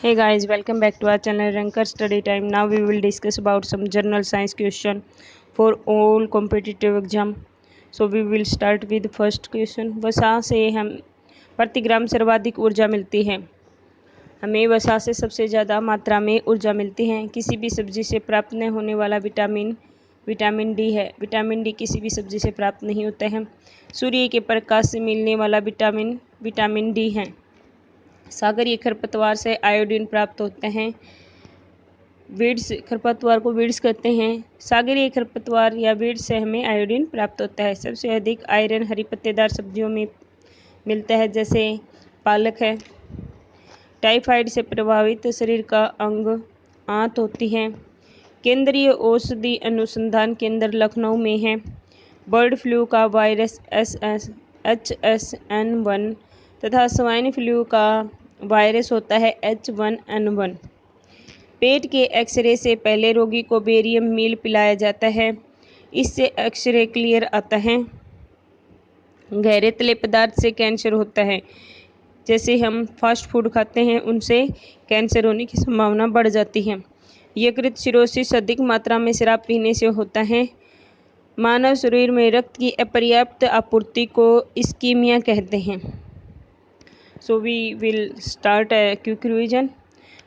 Hey guys, welcome back to our channel Ranker Study Time. Now we will discuss about some general science question for all competitive exam. So we will start with first question. वसा से हम प्रति ग्राम सर्वाधिक ऊर्जा मिलती है। हमें वसा से सबसे ज़्यादा मात्रा में ऊर्जा मिलती है। किसी भी सब्जी से प्राप्त न होने वाला विटामिन डी है। विटामिन डी किसी भी सब्जी से प्राप्त नहीं होता है। सूर्य के प्रकाश से मिलने वाला विटामिन डी है। सागरीय खरपतवार से आयोडीन प्राप्त होते हैं। वीड्स, खरपतवार को वीड्स कहते हैं। सागरीय खरपतवार या वीड्स से हमें आयोडीन प्राप्त होता है। सबसे अधिक आयरन हरी पत्तेदार सब्जियों में मिलता है, जैसे पालक है। टाइफाइड से प्रभावित शरीर का अंग आंत होती है। केंद्रीय औषधि अनुसंधान केंद्र लखनऊ में है। बर्ड फ्लू का वायरस HSN1 तथा स्वाइन फ्लू का वायरस होता है H1N1। पेट के एक्सरे से पहले रोगी को बेरियम मील पिलाया जाता है। इससे एक्सरे क्लियर आता है। गहरे तले पदार्थ से कैंसर होता है। जैसे हम फास्ट फूड खाते हैं, उनसे कैंसर होने की संभावना बढ़ जाती है। यकृत सिरोसिस अधिक मात्रा में शराब पीने से होता है। मानव शरीर में रक्त की अपर्याप्त आपूर्ति को इस्कीमिया कहते हैं। So we will start quick revision.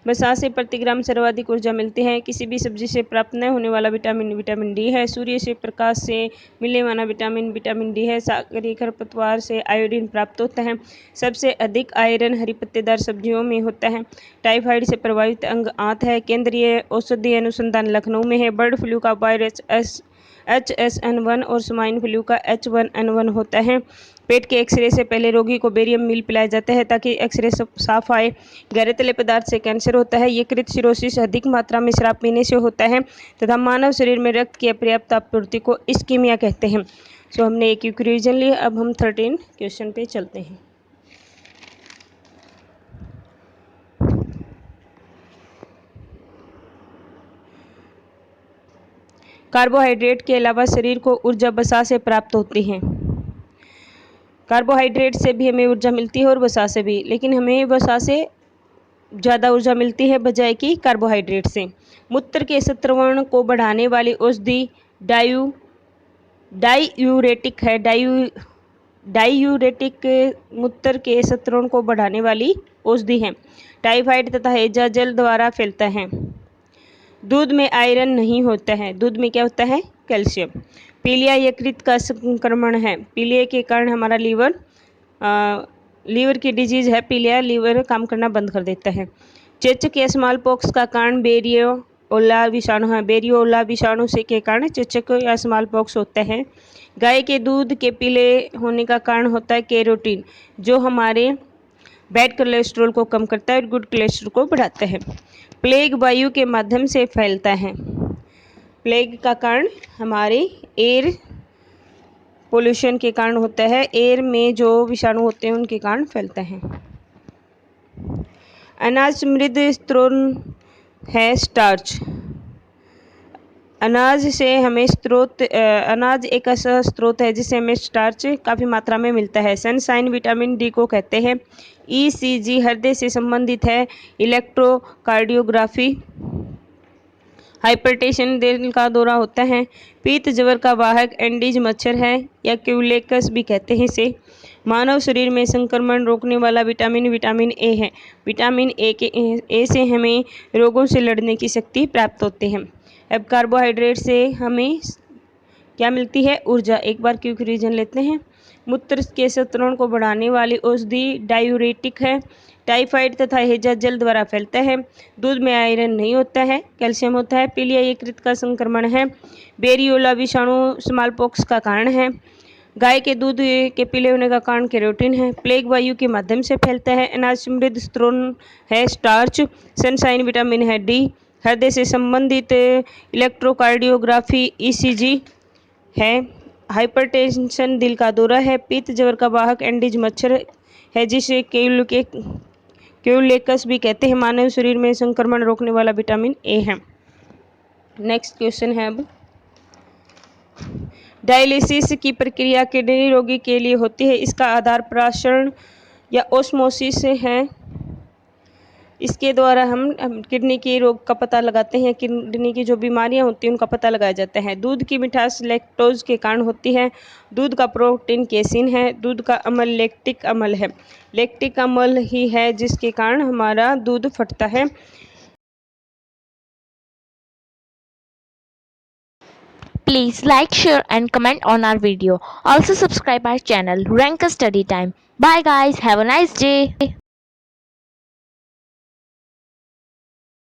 वसा से प्रति ग्राम सर्वाधिक ऊर्जा मिलती है। किसी भी सब्जी से प्राप्त न होने वाला विटामिन डी है। सूर्य से प्रकाश से मिलने वाला विटामिन डी है। सागरीय खरपतवार से आयोडीन प्राप्त होता है। सबसे अधिक आयरन हरी पत्तेदार सब्जियों में होता है। टाइफाइड से प्रभावित अंग आंत है। केंद्रीय औषधि अनुसंधान लखनऊ में है। बर्ड फ्लू का वायरस HSN1 और स्वाइन फ्लू का H1N1 होता है। पेट के एक्सरे से पहले रोगी को बेरियम मील पिलाया जाता है ताकि एक्सरे साफ आए। गहरे तले पदार्थ से कैंसर होता है। यकृत सिरोसिस अधिक मात्रा में शराब पीने से होता है तथा मानव शरीर में रक्त की अपर्याप्त आपूर्ति को इस्कीमिया कहते हैं। सो हमने एक क्विक रिवीजन लिया। अब हम 13 क्वेश्चन पे चलते हैं। कार्बोहाइड्रेट के अलावा शरीर को ऊर्जा वसा से प्राप्त होती है। कार्बोहाइड्रेट से भी हमें ऊर्जा मिलती है और वसा से भी, लेकिन हमें वसा से ज़्यादा ऊर्जा मिलती है बजाय कि कार्बोहाइड्रेट से। मूत्र के शतरवर्ण को बढ़ाने वाली औषधि डाईयूरेटिक है। डाईयूरेटिक मूत्र के शतरवर्ण को बढ़ाने वाली औषधि है। टाइफाइड तथा हैजा जल द्वारा फैलता है। दूध में आयरन नहीं होता है। दूध में क्या होता है? कैल्शियम। पीलिया यकृत का संक्रमण है। पीलिया के कारण हमारा लीवर की डिजीज है। पीलिया लीवर काम करना बंद कर देता है। चेचक या स्मॉल पॉक्स का कारण बेरियोला विषाणु है। बेरियोला विषाणु से के कारण चेचक या स्मॉल पॉक्स होता है। गाय के दूध के पीले होने का कारण होता है कैरोटीन, जो हमारे बैड कोलेस्ट्रॉल को कम करता है और गुड कोलेस्ट्रॉल को बढ़ाता है। प्लेग वायु के माध्यम से फैलता है। प्लेग का कारण हमारे एयर पोल्यूशन के कारण होता है। एयर में जो विषाणु होते हैं उनके कारण फैलता है। अनाज समृद्ध स्रोत है स्टार्च। अनाज एक ऐसा स्रोत है जिससे हमें स्टार्च काफ़ी मात्रा में मिलता है। सनशाइन विटामिन डी को कहते हैं। ECG हृदय से संबंधित है। इलेक्ट्रोकार्डियोग्राफी हाइपरटेंशन दिल का दौरा होता है। पीत ज्वर का वाहक एंडीज मच्छर है या क्यूलेकस भी कहते हैं इसे। मानव शरीर में संक्रमण रोकने वाला विटामिन ए है। विटामिन ए से हमें रोगों से लड़ने की शक्ति प्राप्त होती है। अब कार्बोहाइड्रेट से हमें क्या मिलती है? ऊर्जा। एक बार क्विक रिवीजन लेते हैं। मूत्र के शतरवर्ण को बढ़ाने वाली औषधि डायूरेटिक है। टाइफाइड तथा हैजा जल द्वारा फैलता है। दूध में आयरन नहीं होता है, कैल्शियम होता है। पीलिया यकृत का संक्रमण है। बेरियोला विषाणु स्मॉल पॉक्स का कारण है। गाय के दूध के पीले होने का कारण कैरोटीन है। प्लेग वायु के माध्यम से फैलता है। अनाज समृद्ध स्रोत है स्टार्च। सनशाइन विटामिन है डी। हृदय से संबंधित इलेक्ट्रोकार्डियोग्राफी ECG है। हाइपरटेंशन दिल का दौरा है। पीत ज्वर का वाहक एंडीज मच्छर है जिसे क्यूलेकस भी कहते हैं। मानव शरीर में संक्रमण रोकने वाला विटामिन ए है। नेक्स्ट क्वेश्चन है अब, डायलिसिस की प्रक्रिया किडनी रोगी के लिए होती है। इसका आधार प्राशन या ओस्मोसिस है। इसके द्वारा हम किडनी के रोग का पता लगाते हैं, किडनी की जो बीमारियां होती हैं उनका पता लगाया जाता है। दूध की मिठास लैक्टोज के कारण होती है। दूध का प्रोटीन केसिन है। दूध का अम्ल लैक्टिक अम्ल है। लैक्टिक अम्ल ही है जिसके कारण हमारा दूध फटता है। Please like, share and comment on our video. Also subscribe our channel Rank Study Time. Bye guys, have a nice day.